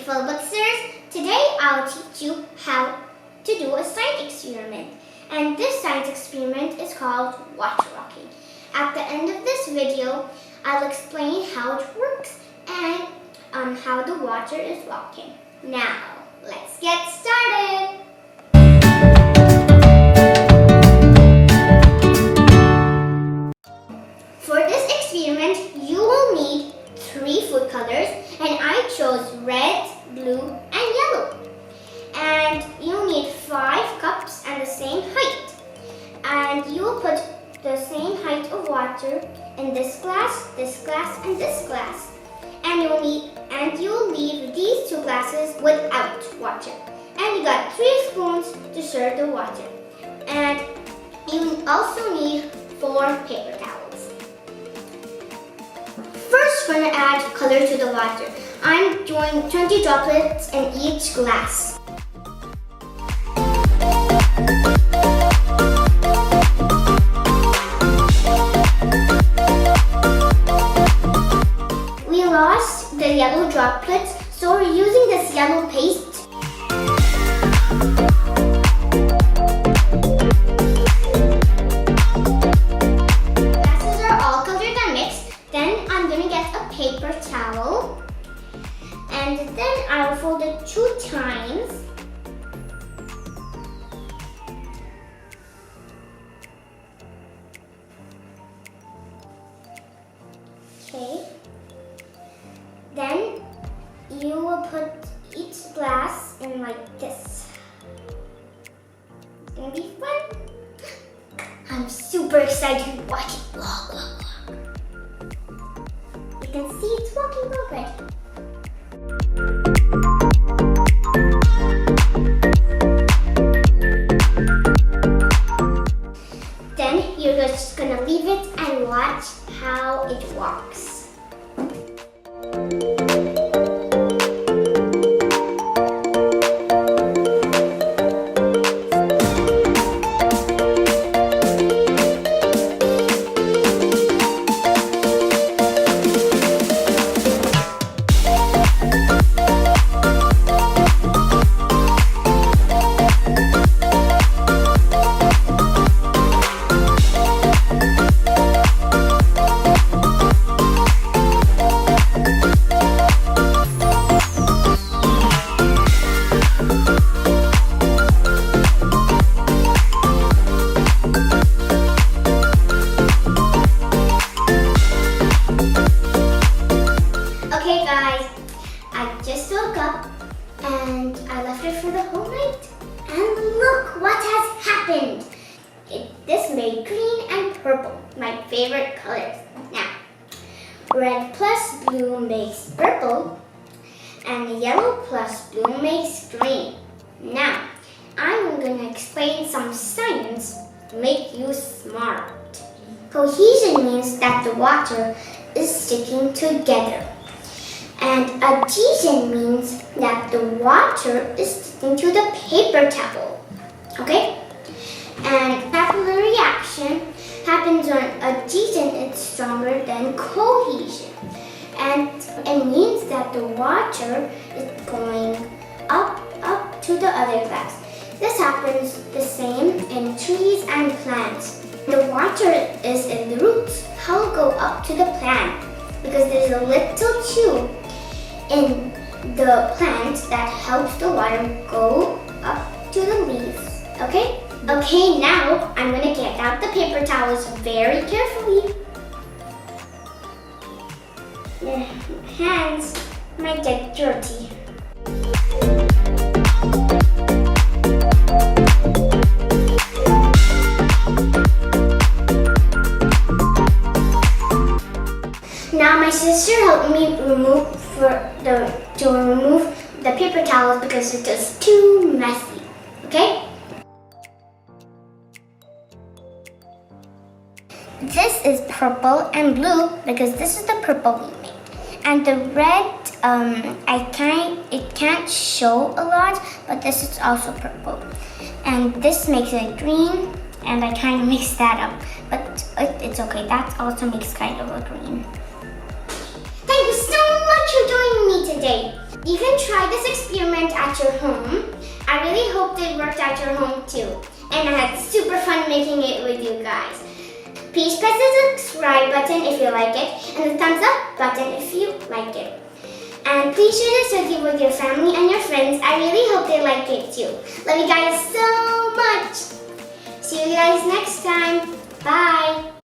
beautiful booksters. Today I'll teach you how to do a science experiment. And this science experiment is called water walking. At the end of this video, I'll explain how it works and how the water is walking. Now, let's get started. For this experiment, you will need 3 food colors, and I chose red, blue, and yellow. And you'll need 5 cups and the same height. And you will put the same height of water in this glass, and this glass. And you'll leave these 2 glasses without water. And you got 3 spoons to serve the water. And you also need 4 paper towels. First, we're going to add color to the water. I'm doing 20 droplets in each glass. We lost the yellow droplets, so we're using this yellow paste. Glasses are all colored and mixed. Then I'm going to get a paper towel, and then I'll fold it 2 times. Okay. Then you will put each glass in like this. It's gonna be fun. I'm super excited to watch it walk. You can see it's walking already. Then you're just gonna leave it and watch how it walks. Okay guys, I just woke up and I left it for the whole night. And look what has happened. This made green and purple, my favorite colors. Now, red plus blue makes purple, and yellow plus blue makes green. Now, I'm going to explain some science to make you smart. Cohesion means that the water is sticking together. And adhesion means that the water is sticking to the paper towel. Okay? And capillary reaction happens when adhesion is stronger than cohesion. And it means that the water is going up to the other glass. This happens the same in trees and plants. The water is in the roots. How will go up to the plant? Because there's a little tube in the plant that helps the water go up to the leaves. Okay? Okay, now I'm going to get out the paper towels very carefully. My hands might get dirty. Now my sister helped me remove the paper towels because it was too messy. Okay? This is purple and blue because this is the purple we made. And the red, it can't show a lot, but this is also purple. And this makes it green, and I kind of mixed that up, but it's okay. That also makes kind of a green. Thank you so much for joining me today. You can try this experiment at your home. I really hope it worked at your home too. And I had super fun making it with you guys. Please press the subscribe button if you like it, and the thumbs up button if you like it. And please share this video with your family and your friends. I really hope they like it too. Love you guys so much. See you guys next time. Bye.